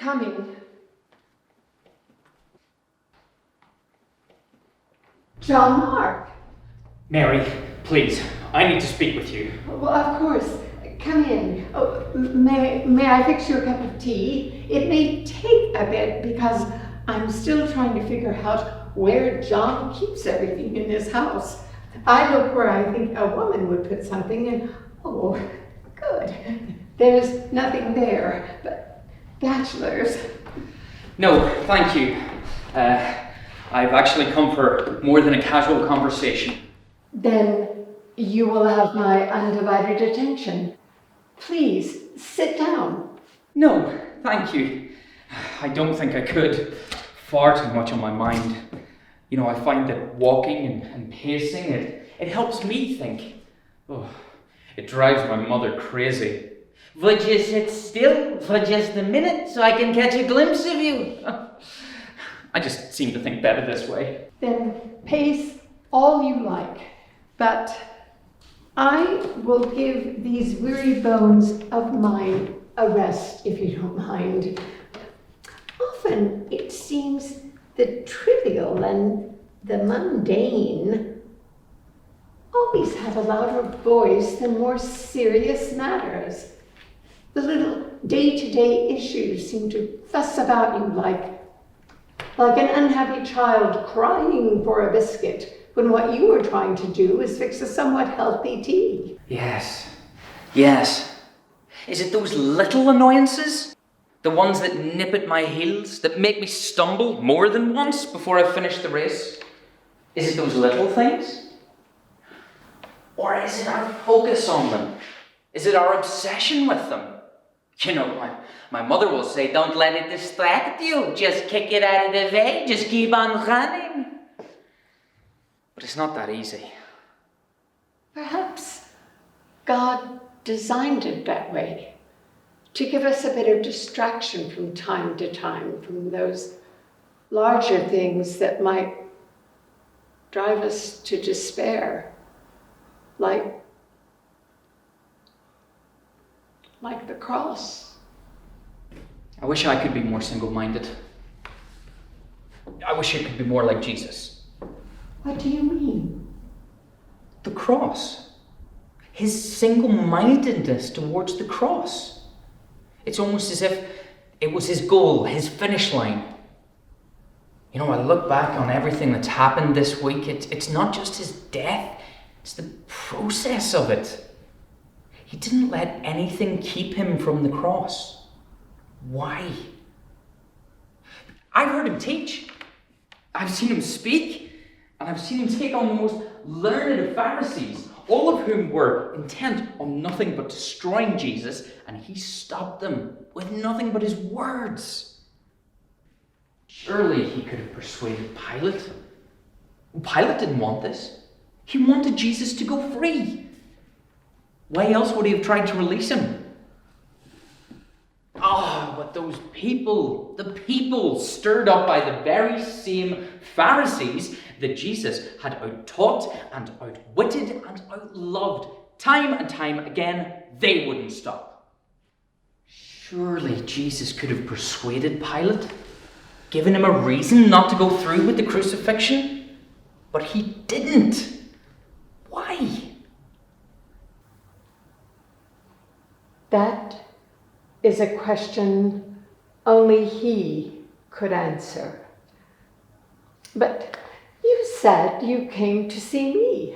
coming. John Mark. Mary, please, I need to speak with you. Well, of course. Come in. Oh, may I fix you a cup of tea? It may take a bit because I'm still trying to figure out where John keeps everything in his house. I look where I think a woman would put something and, oh, good. There's nothing there, but bachelors. No, thank you. I've actually come for more than a casual conversation. Then you will have my undivided attention. Please, sit down. No, thank you. I don't think I could. Far too much on my mind. You know, I find that walking and pacing, it helps me think. Oh, it drives my mother crazy. Would you sit still for just a minute so I can catch a glimpse of you? I just seem to think better this way. Then pace all you like, but I will give these weary bones of mine a rest, if you don't mind. Often it seems the trivial and the mundane always have a louder voice than more serious matters. The little day-to-day issues seem to fuss about you like an unhappy child crying for a biscuit when what you are trying to do is fix a somewhat healthy tea. Yes. Is it those little annoyances? The ones that nip at my heels, that make me stumble more than once before I finish the race? Is it those little things? Or is it our focus on them? Is it our obsession with them? You know, my mother will say, don't let it distract you. Just kick it out of the way. Just keep on running. But it's not that easy. Perhaps God designed it that way, to give us a bit of distraction from time to time from those larger things that might drive us to despair, like the cross. I wish I could be more single-minded. I wish I could be more like Jesus. What do you mean? The cross. His single-mindedness towards the cross. It's almost as if it was his goal, his finish line. You know, I look back on everything that's happened this week. It's not just his death, it's the process of it. He didn't let anything keep him from the cross. Why? I've heard him teach. I've seen him speak. And I've seen him take on the most learned of Pharisees, all of whom were intent on nothing but destroying Jesus, and he stopped them with nothing but his words. Surely he could have persuaded Pilate. Pilate didn't want this. He wanted Jesus to go free. Why else would he have tried to release him? Oh, but those people, the people stirred up by the very same Pharisees that Jesus had out-taught and outwitted and outloved time and time again, they wouldn't stop. Surely Jesus could have persuaded Pilate, given him a reason not to go through with the crucifixion, but he didn't. Why? That is a question only he could answer. But you said you came to see me.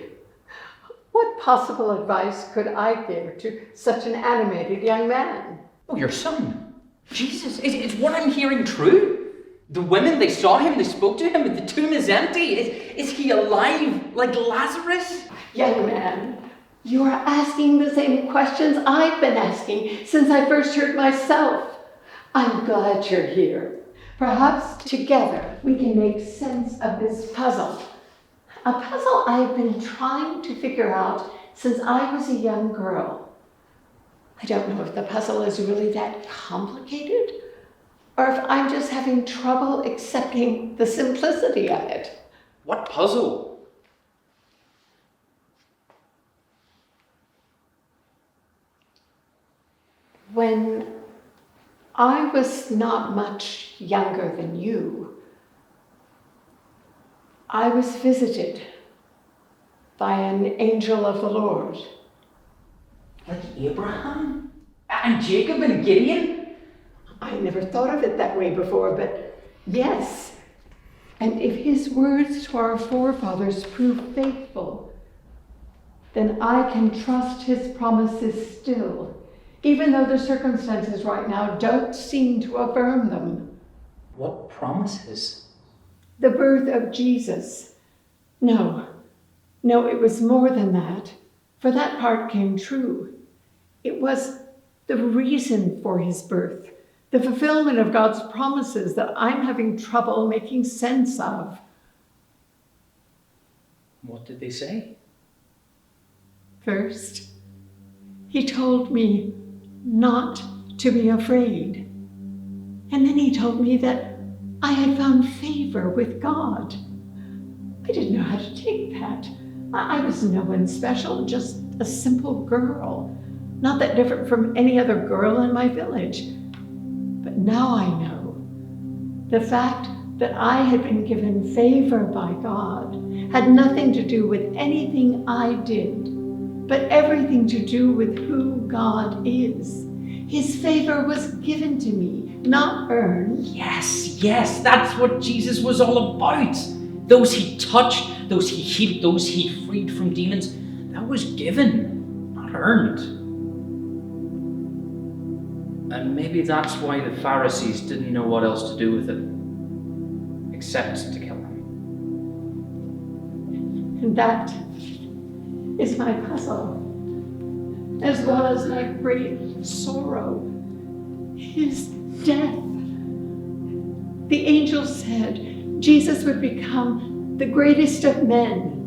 What possible advice could I give to such an animated young man? Oh, your son, Jesus, is what I'm hearing true? The women, they saw him, they spoke to him, the tomb is empty. Is he alive like Lazarus? Young man, you are asking the same questions I've been asking since I first heard myself. I'm glad you're here. Perhaps together we can make sense of this puzzle. A puzzle I've been trying to figure out since I was a young girl. I don't know if the puzzle is really that complicated, or if I'm just having trouble accepting the simplicity of it. What puzzle? When I was not much younger than you. I was visited by an angel of the Lord. Like Abraham? And Jacob and Gideon? I never thought of it that way before, but yes. And if his words to our forefathers prove faithful, then I can trust his promises still, even though the circumstances right now don't seem to affirm them. What promises? The birth of Jesus. No, it was more than that, for that part came true. It was the reason for his birth, the fulfillment of God's promises that I'm having trouble making sense of. What did they say? First, he told me not to be afraid. And then he told me that I had found favor with God. I didn't know how to take that. I was no one special, just a simple girl, not that different from any other girl in my village. But now I know the fact that I had been given favor by God had nothing to do with anything I did, but everything to do with who God is. His favor was given to me, not earned. Yes, that's what Jesus was all about. Those he touched, those he healed, those he freed from demons, that was given, not earned. And maybe that's why the Pharisees didn't know what else to do with it, except to kill him. And that is my puzzle, as well as my great sorrow, his death. The angel said Jesus would become the greatest of men.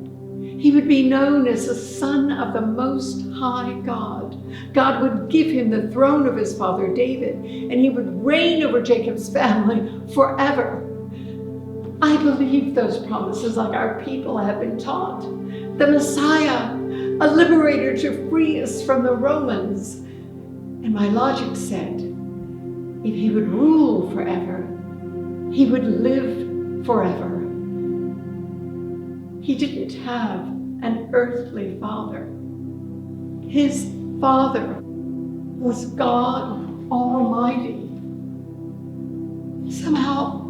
He would be known as the Son of the Most High God. God would give him the throne of his father David, and he would reign over Jacob's family forever. I believe those promises like our people have been taught. The Messiah, a liberator to free us from the Romans. And my logic said, if he would rule forever, he would live forever. He didn't have an earthly father. His father was God Almighty. Somehow,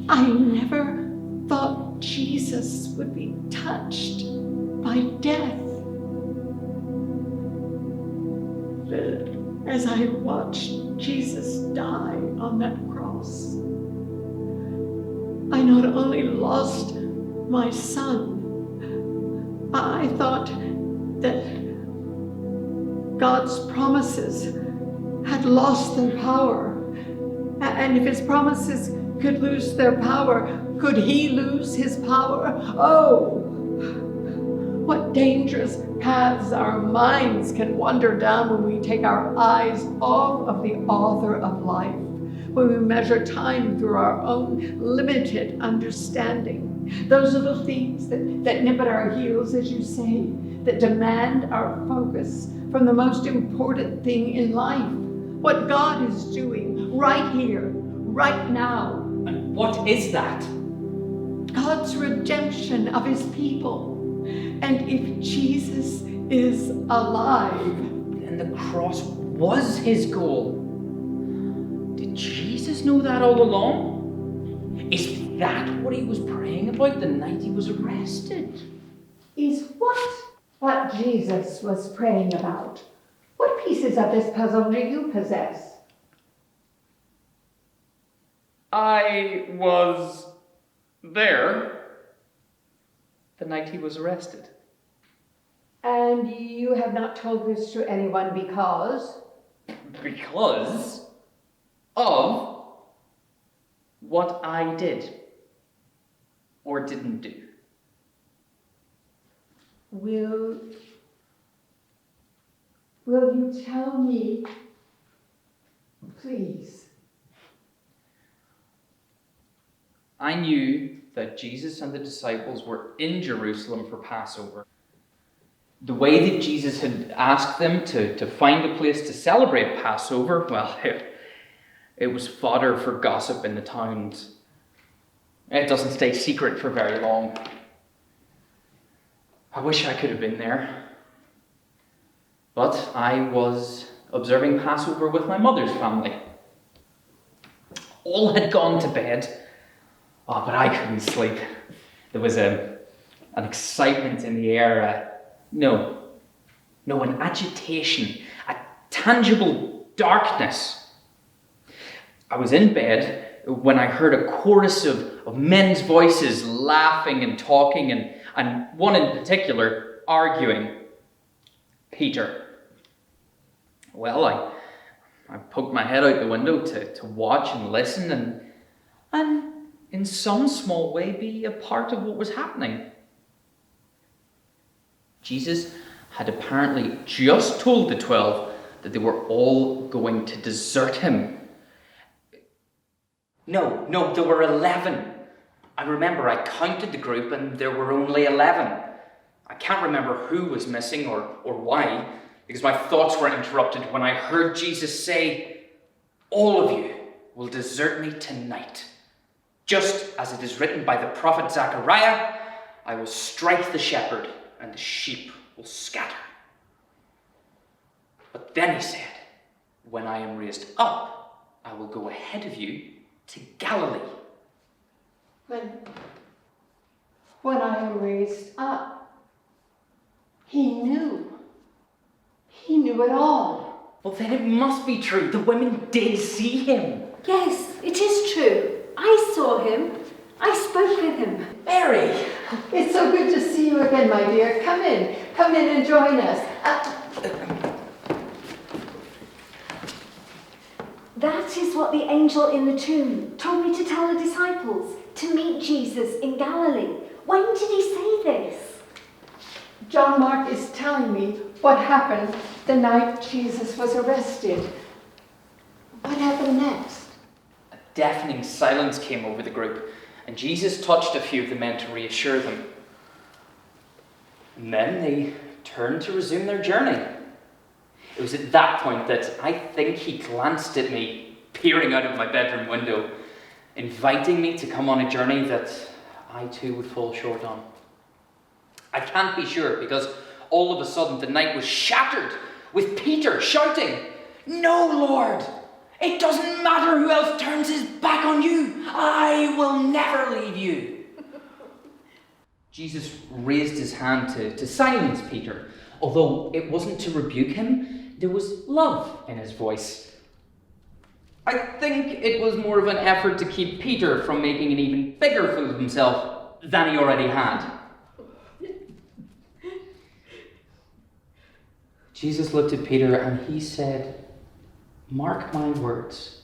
I never thought Jesus would be touched by death. As I watched Jesus die on that cross, I not only lost my son, I thought that God's promises had lost their power. And if his promises could lose their power, could he lose his power? Oh, what dangerous paths our minds can wander down when we take our eyes off of the author of life, when we measure time through our own limited understanding. Those are the things that nip at our heels, as you say, that demand our focus from the most important thing in life, what God is doing right here, right now. And what is that? God's redemption of his people. And if Jesus is alive, And the cross was his goal. Did Jesus know that all along? Is that what he was praying about the night he was arrested? is what Jesus was praying about? What pieces of this puzzle do you possess? I was there the night he was arrested. And you have not told this to anyone because? Because of what I did or didn't do. Will you tell me, please? I knew that Jesus and the disciples were in Jerusalem for Passover. The way that Jesus had asked them to find a place to celebrate Passover, well, It was fodder for gossip in the towns. It doesn't stay secret for very long. I wish I could have been there. But I was observing Passover with my mother's family. All had gone to bed. Oh, but I couldn't sleep. There was an excitement in the air. An agitation, a tangible darkness. I was in bed when I heard a chorus of men's voices laughing and talking, and one in particular arguing. Peter. Well, I poked my head out the window to watch and listen and in some small way be a part of what was happening. Jesus had apparently just told the 12 that they were all going to desert him. No, there were 11. I remember I counted the group and there were only 11. I can't remember who was missing or why, because my thoughts were interrupted when I heard Jesus say, "All of you will desert me tonight. Just as it is written by the prophet Zechariah, I will strike the shepherd and the sheep will scatter." But then he said, "When I am raised up, I will go ahead of you to Galilee." When I am raised up, he knew. He knew it all. Well, then it must be true. The women did see him. Yes, it is true. I saw him. I spoke with him. Mary! It's so good to see you again, my dear. Come in and join us. That is what the angel in the tomb told me to tell the disciples, to meet Jesus in Galilee. When did he say this? John Mark is telling me what happened the night Jesus was arrested. What happened next? A deafening silence came over the group, and Jesus touched a few of the men to reassure them. And then they turned to resume their journey. It was at that point that I think he glanced at me, peering out of my bedroom window, inviting me to come on a journey that I too would fall short on. I can't be sure, because all of a sudden the night was shattered with Peter shouting, "No, Lord! It doesn't matter who else turns his back on you. I will never leave you." Jesus raised his hand to silence Peter. Although it wasn't to rebuke him, there was love in his voice. I think it was more of an effort to keep Peter from making an even bigger fool of himself than he already had. Jesus looked at Peter and he said, "Mark my words,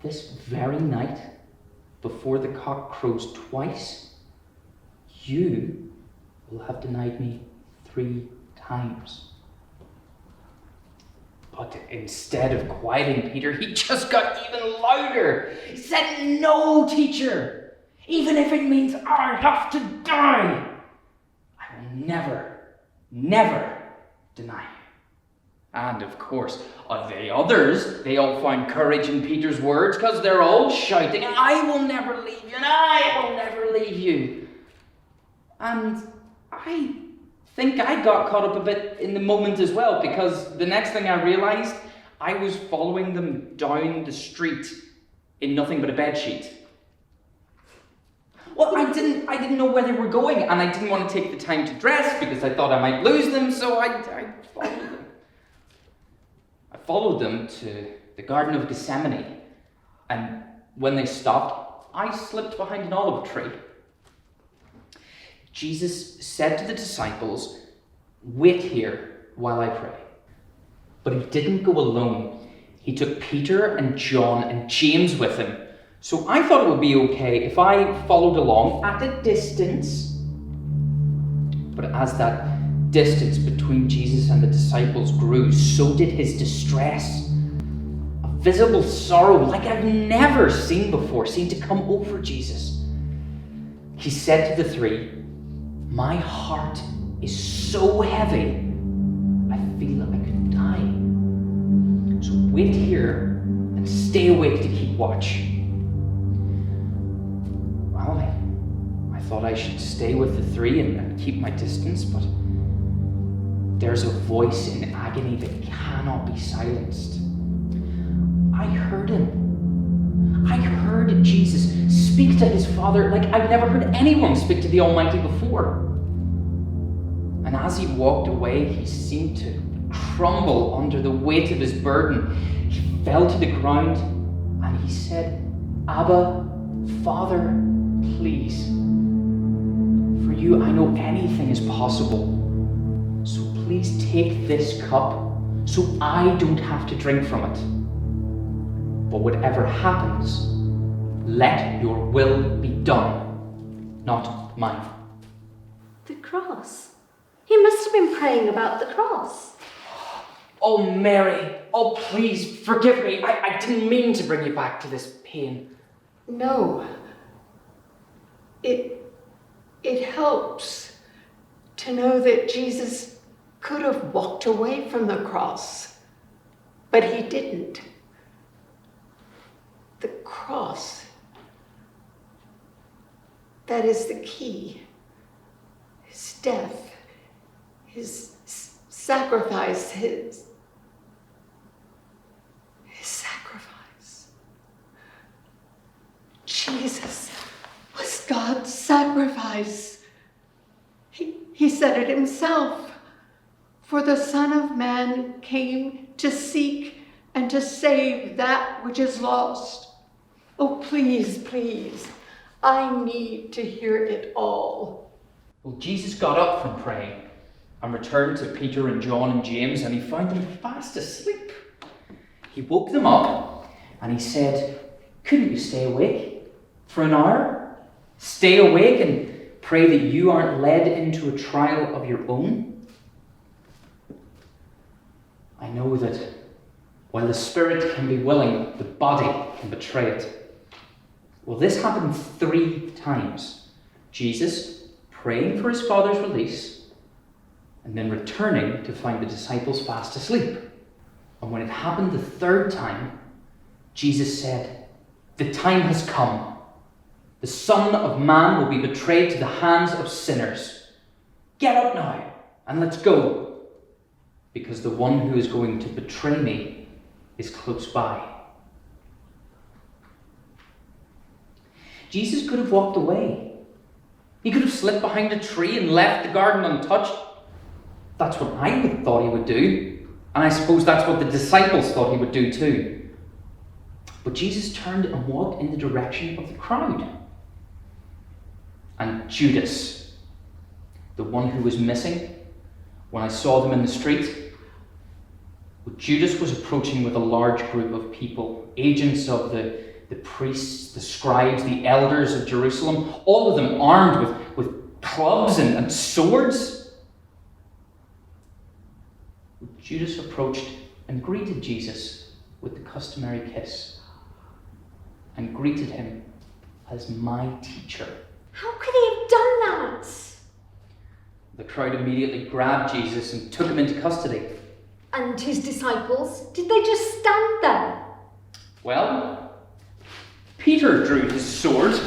this very night, before the cock crows twice, you will have denied me 3 times. But instead of quieting Peter, he just got even louder. He said, "No, teacher, even if it means I have to die, I will never deny you." And of course, the others, they all found courage in Peter's words, because they're all shouting, "I will never leave you, and I will never leave you." And I think I got caught up a bit in the moment as well, because the next thing I realised, I was following them down the street in nothing but a bedsheet. Well, I didn't know where they were going, and I didn't want to take the time to dress because I thought I might lose them, so I followed them. I followed them to the Garden of Gethsemane, and when they stopped, I slipped behind an olive tree. Jesus said to the disciples, "Wait here while I pray." But he didn't go alone. He took Peter and John and James with him. So I thought it would be okay if I followed along at a distance. But as that distance between Jesus and the disciples grew, so did his distress. A visible sorrow like I've never seen before seemed to come over Jesus. He said to the 3, "My heart is so heavy, I feel that I could die. So wait here and stay awake to keep watch. Well, I thought I should stay with the three and keep my distance, but there's a voice in agony that cannot be silenced. I heard him. I heard Jesus speak to his Father like I've never heard anyone speak to the Almighty before. And as he walked away, he seemed to crumble under the weight of his burden. He fell to the ground and he said, "Abba, Father, please. For you, I know anything is possible. So please take this cup so I don't have to drink from it. But whatever happens, let your will be done, not mine." The cross. He must have been praying about the cross. Oh, Mary, oh, please forgive me. I didn't mean to bring you back to this pain. No. It helps to know that Jesus could have walked away from the cross, but he didn't. The cross, that is the key. His death, his sacrifice, his sacrifice. Jesus was God's sacrifice. He said it himself. For the Son of Man came to seek and to save that which is lost. Oh, please, please, I need to hear it all. Well, Jesus got up from praying and returned to Peter and John and James, and he found them fast asleep. He woke them up and he said, "Couldn't you stay awake for an hour? Stay awake and pray that you aren't led into a trial of your own." I know that while the spirit can be willing, the body can betray it. Well, this happened 3 times. Jesus praying for his Father's release, and then returning to find the disciples fast asleep. And when it happened the 3rd time, Jesus said, "The time has come. The Son of Man will be betrayed to the hands of sinners. Get up now and let's go, because the one who is going to betray me is close by." Jesus could have walked away. He could have slipped behind a tree and left the garden untouched. That's what I would have thought he would do. And I suppose that's what the disciples thought he would do too. But Jesus turned and walked in the direction of the crowd. And Judas, the one who was missing when I saw them in the street, Judas was approaching with a large group of people, agents of the priests, the scribes, the elders of Jerusalem, all of them armed with clubs and swords. Judas approached and greeted Jesus with the customary kiss, and greeted him as my teacher. How could he have done that? The crowd immediately grabbed Jesus and took him into custody. And his disciples, did they just stand there? Well, Peter drew his sword.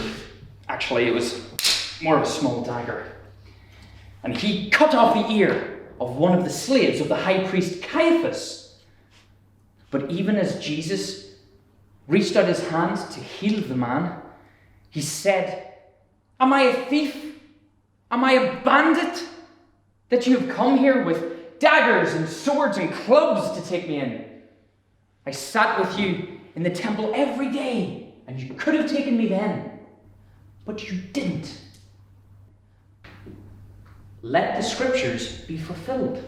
Actually, it was more of a small dagger. And he cut off the ear of one of the slaves of the high priest Caiaphas. But even as Jesus reached out his hands to heal the man, he said, "Am I a thief? Am I a bandit that you have come here with daggers and swords and clubs to take me in? I sat with you in the temple every day, and you could have taken me then, but you didn't. Let the scriptures be fulfilled."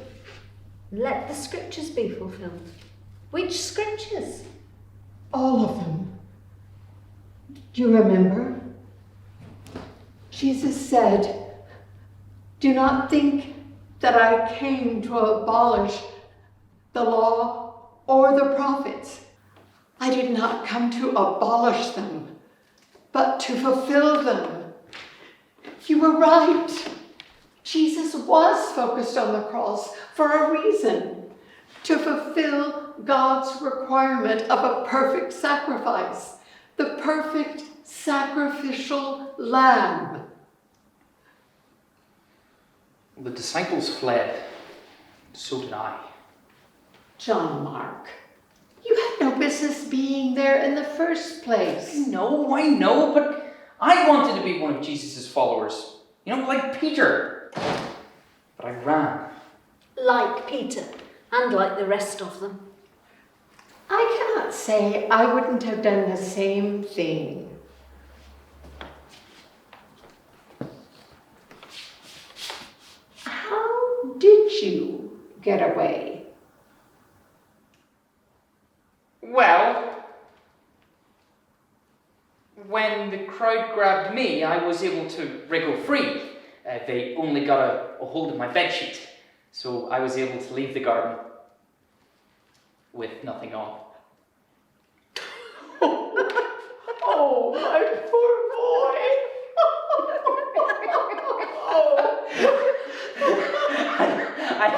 Let the scriptures be fulfilled. Which scriptures? All of them. Do you remember? Jesus said, "Do not think that I came to abolish the law or the prophets. I did not come to abolish them, but to fulfill them." You were right. Jesus was focused on the cross for a reason, to fulfill fulfill God's requirement of a perfect sacrifice, the perfect sacrificial lamb. The disciples fled. So did I. John Mark, you had no business being there in the first place. No, I know, but I wanted to be one of Jesus' followers. You know, like Peter. But I ran. Like Peter, and like the rest of them. I cannot say I wouldn't have done the same thing. How did you get away? Well, when the crowd grabbed me, I was able to wriggle free. They only got a hold of my bedsheet, so I was able to leave the garden with nothing on. Oh, my poor boy.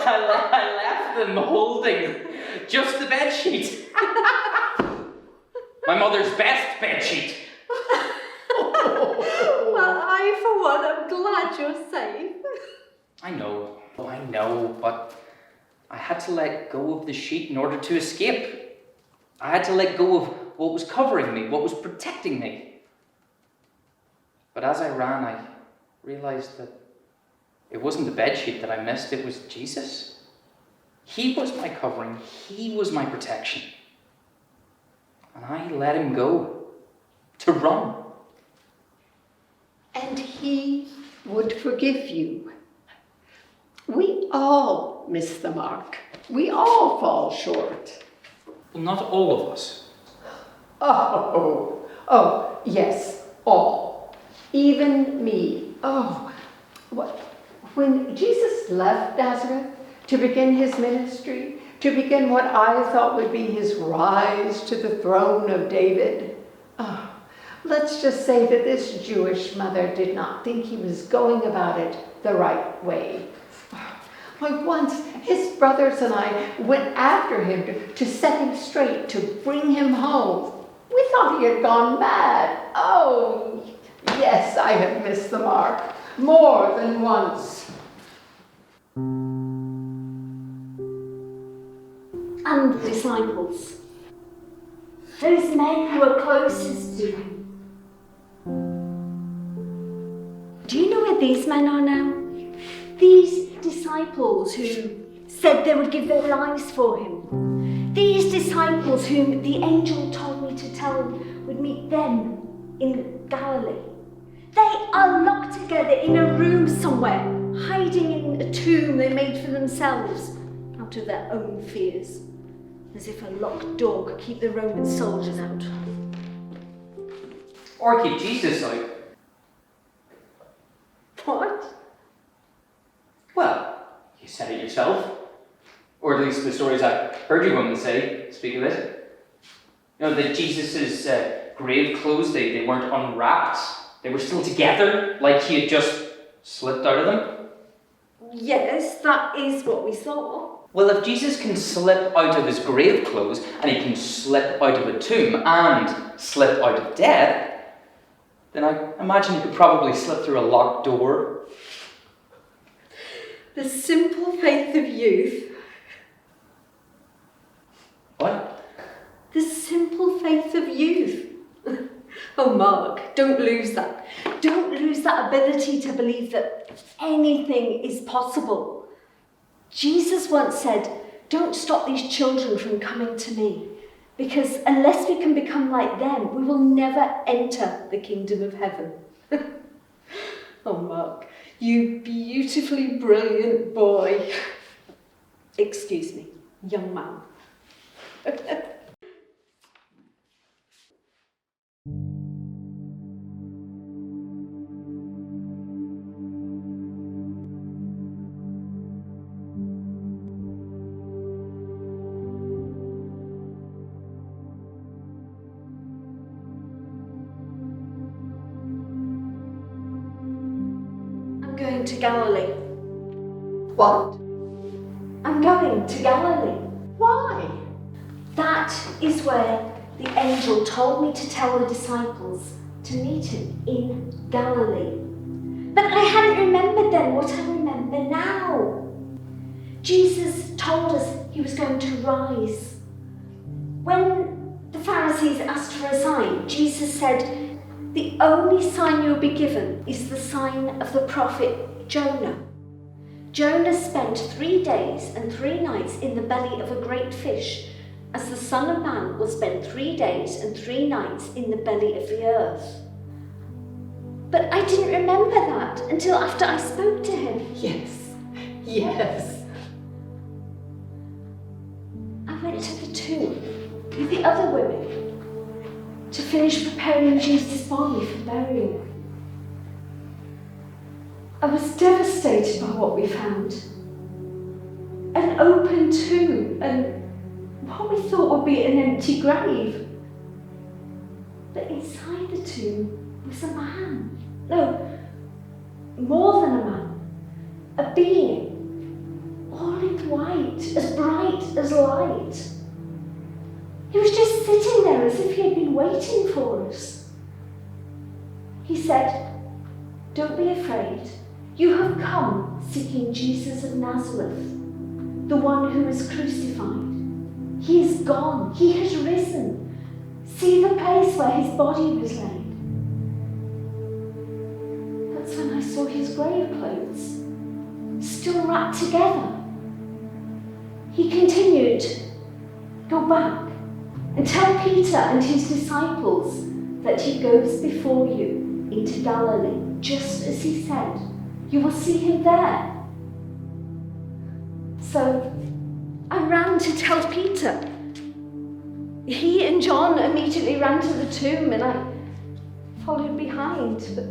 I left them holding just the bedsheet. My mother's best bedsheet. Well, I, for one, am glad you're safe. I know, but I had to let go of the sheet in order to escape. I had to let go of what was covering me, what was protecting me. But as I ran, I realized that it wasn't the bedsheet that I missed, it was Jesus. He was my covering, he was my protection. And I let him go to run. And he would forgive you. We all miss the mark. We all fall short. Well, not all of us. Oh, yes, all. Even me. Oh, what? When Jesus left Nazareth to begin his ministry, to begin what I thought would be his rise to the throne of David, let's just say that this Jewish mother did not think he was going about it the right way. Like once, his brothers and I went after him to set him straight, to bring him home. We thought he had gone mad. Oh, yes, I have missed the mark more than once. And the disciples. Those men who were closest to him. Do you know where these men are now? These disciples who said they would give their lives for him. These disciples whom the angel told me to tell would meet them in Galilee. They are locked together in a room somewhere, hiding in a tomb they made for themselves out of their own fears, as if a locked door could keep the Roman soldiers out. Or keep Jesus out. What? Well, you said it yourself. Or at least the stories I've heard you women say speak of it. You know, that Jesus' grave clothes, they weren't unwrapped. They were still together, like he had just slipped out of them. Yes, that is what we saw. Well, if Jesus can slip out of his grave clothes, and he can slip out of a tomb, and slip out of death, then I imagine he could probably slip through a locked door. The simple faith of youth. What? The simple faith of youth. Oh, Mark, don't lose that. Don't lose that ability to believe that anything is possible. Jesus once said, don't stop these children from coming to me, because unless we can become like them, we will never enter the kingdom of heaven. Oh, Mark, you beautifully brilliant boy. Excuse me, young man. I'm going to Galilee. What? I'm going to Galilee. Why? that is where the angel told me to tell the disciples to meet him in Galilee. But I hadn't remembered then what I remember now. Jesus told us he was going to rise. When the Pharisees asked for a sign, Jesus said, the only sign you'll be given is the sign of the prophet Jonah. Jonah spent 3 days and 3 nights in the belly of a great fish, as the Son of Man will spend 3 days and 3 nights in the belly of the earth. But I didn't remember that until after I spoke to him. Yes. I went to the tomb with the other women to finish preparing Jesus' body for burial. I was devastated by what we found. An open tomb and what we thought would be an empty grave. But inside the tomb was a man. No, more than a man. A being, all in white, as bright as light. He was just sitting there as if he had been waiting for us. He said, don't be afraid. You have come seeking Jesus of Nazareth, the one who was crucified. He is gone. He has risen. See the place where his body was laid. That's when I saw his grave clothes, still wrapped together. He continued, go back and tell Peter and his disciples that he goes before you into Galilee, just as he said. You will see him there. So I ran to tell Peter. He and John immediately ran to the tomb and I followed behind. But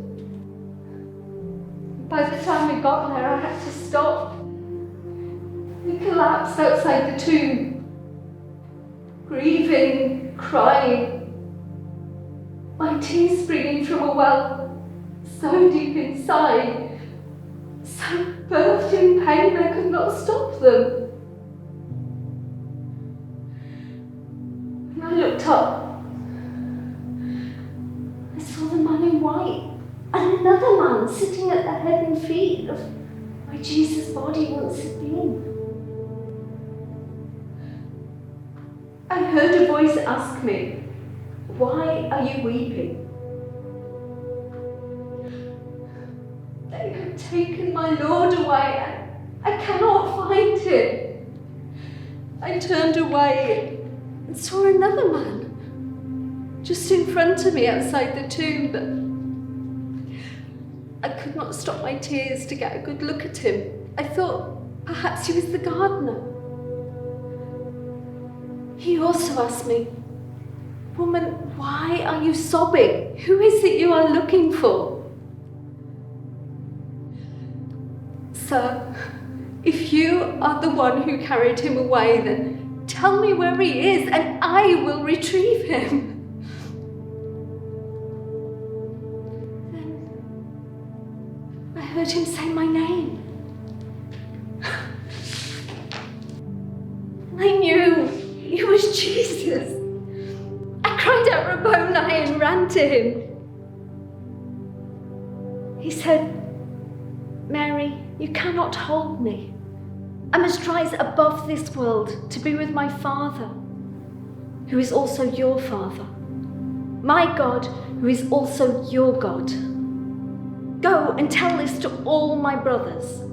by the time we got there, I had to stop. We collapsed outside the tomb, grieving, crying, my tears springing from a well so deep inside, so birthed in pain I could not stop them. When I looked up, I saw the man in white and another man sitting at the head and feet of where Jesus' body once had been. I heard a voice ask me, why are you weeping? They have taken my Lord away. I cannot find him. I turned away and saw another man just in front of me outside the tomb, but I could not stop my tears to get a good look at him. I thought perhaps he was the gardener. He also asked me, woman, why are you sobbing? Who is it you are looking for? Sir, if you are the one who carried him away, then tell me where he is and I will retrieve him. Then I heard him say my name. I knew it was Jesus. I cried out Rabboni and ran to him. He said, Mary, you cannot hold me. I must rise above this world to be with my Father, who is also your Father, my God, who is also your God. Go and tell this to all my brothers.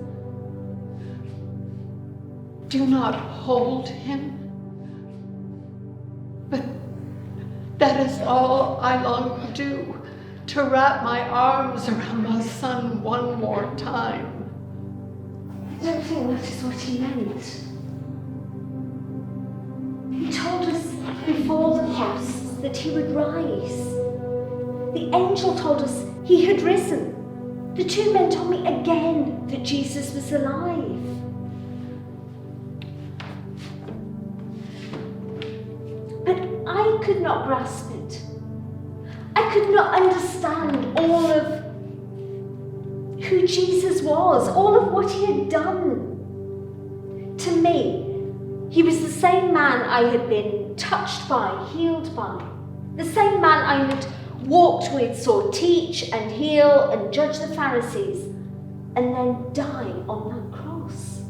Do not hold him. But that is all I long to do, to wrap my arms around my son one more time. I don't think that is what he meant. He told us before the cross that he would rise. The angel told us he had risen. The 2 men told me again that Jesus was alive. But I could not grasp it. I could not understand all of who Jesus was, all of what he had done. To me, he was the same man I had been touched by, healed by, the same man I had walked with, saw teach and heal and judge the Pharisees, and then die on that cross.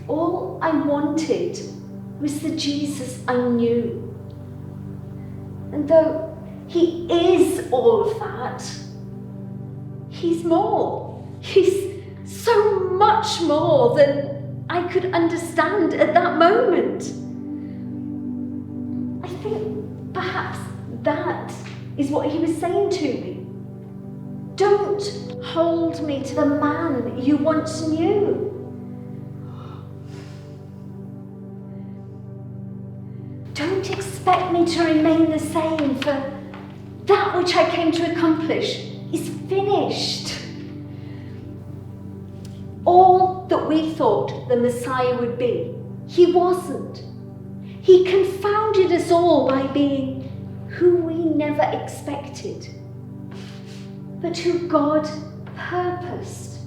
All I wanted was the Jesus I knew. And though he is all of that, he's more. He's so much more than I could understand at that moment. I think perhaps that is what he was saying to me. Don't hold me to the man you once knew. Don't expect me to remain the same, for that which I came to accomplish is finished. All that we thought the Messiah would be, he wasn't. He confounded us all by being who we never expected, but who God purposed.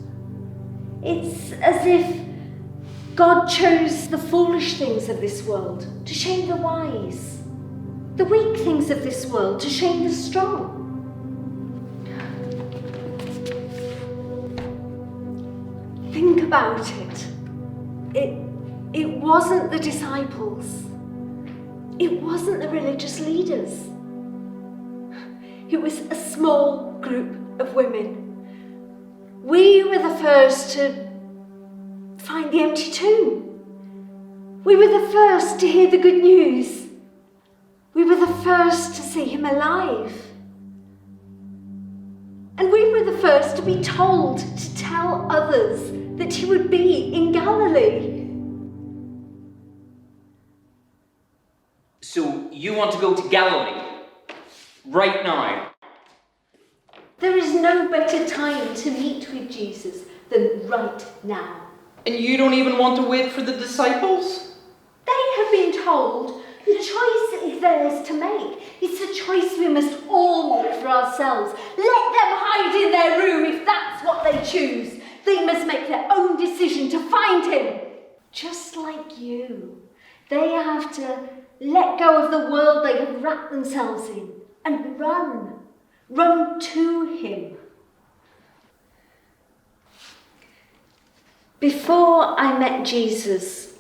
It's as if God chose the foolish things of this world to shame the wise, the weak things of this world to shame the strong. Think about it. It wasn't the disciples. It wasn't the religious leaders. It was a small group of women. We were the first to find the empty tomb. We were the first to hear the good news. We were the first to see him alive. And we were the first to be told to tell others that he would be in Galilee. So you want to go to Galilee? Right now? There is no better time to meet with Jesus than right now. And you don't even want to wait for the disciples? They have been told the choice is theirs to make. It's a choice we must all make for ourselves. Let them hide in their room if that's what they choose. They must make their own decision to find him. Just like you, they have to let go of the world they have wrapped themselves in and run to him. Before I met Jesus,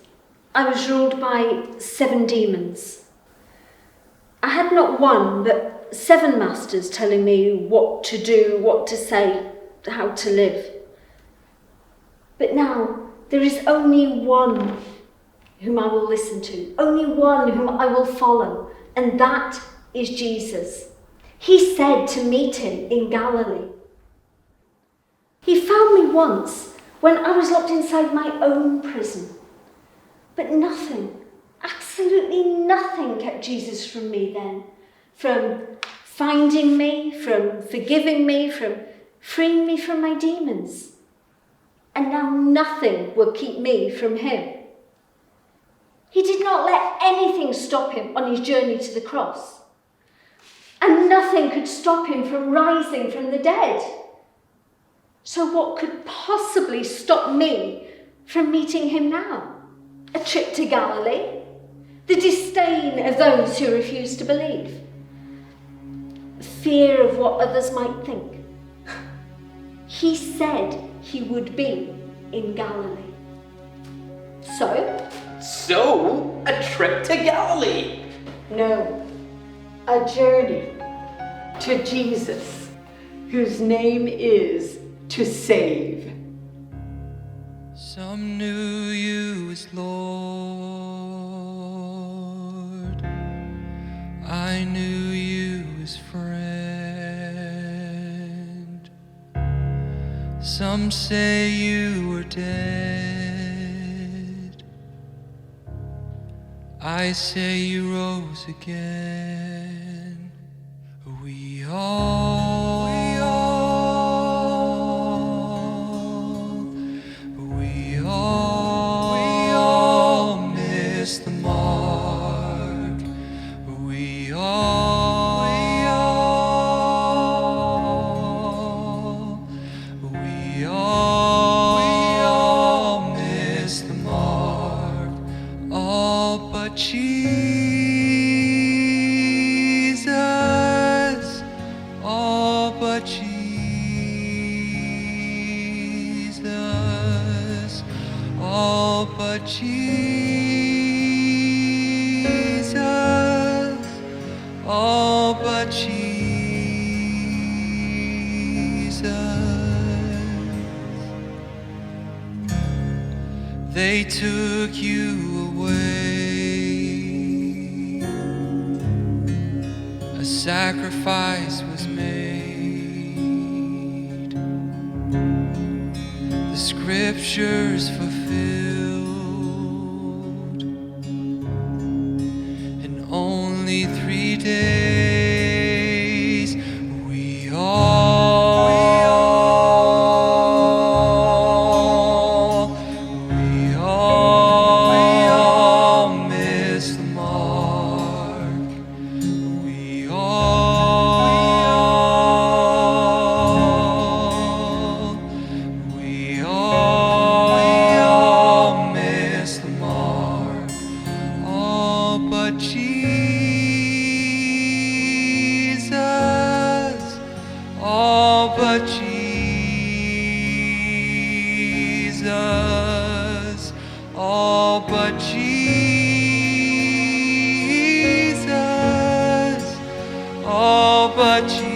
I was ruled by 7 demons. I had not one, but 7 masters telling me what to do, what to say, how to live. But now there is only one whom I will listen to, only one whom I will follow, and that is Jesus. He said to meet him in Galilee. He found me once when I was locked inside my own prison. But nothing, absolutely nothing kept Jesus from me then. From finding me, from forgiving me, from freeing me from my demons. And now nothing will keep me from him. He did not let anything stop him on his journey to the cross. And nothing could stop him from rising from the dead. So what could possibly stop me from meeting him now? A trip to Galilee? The disdain of those who refuse to believe? Fear of what others might think? He said he would be in Galilee. So, a trip to Galilee. No, a journey to Jesus, whose name is to save. Some knew you as Lord. I knew you as friend. Some say you were dead. I say you rose again. We all miss the mark. We all miss the mark all but Jesus, all but Jesus, all but Jesus, all but Jesus. They took you away, a sacrifice was made, the scriptures fulfilled, in only 3 days we all missed the mark. We all missed the mark. All but Jesus, all but Jesus, all but Jesus, all but Jesus.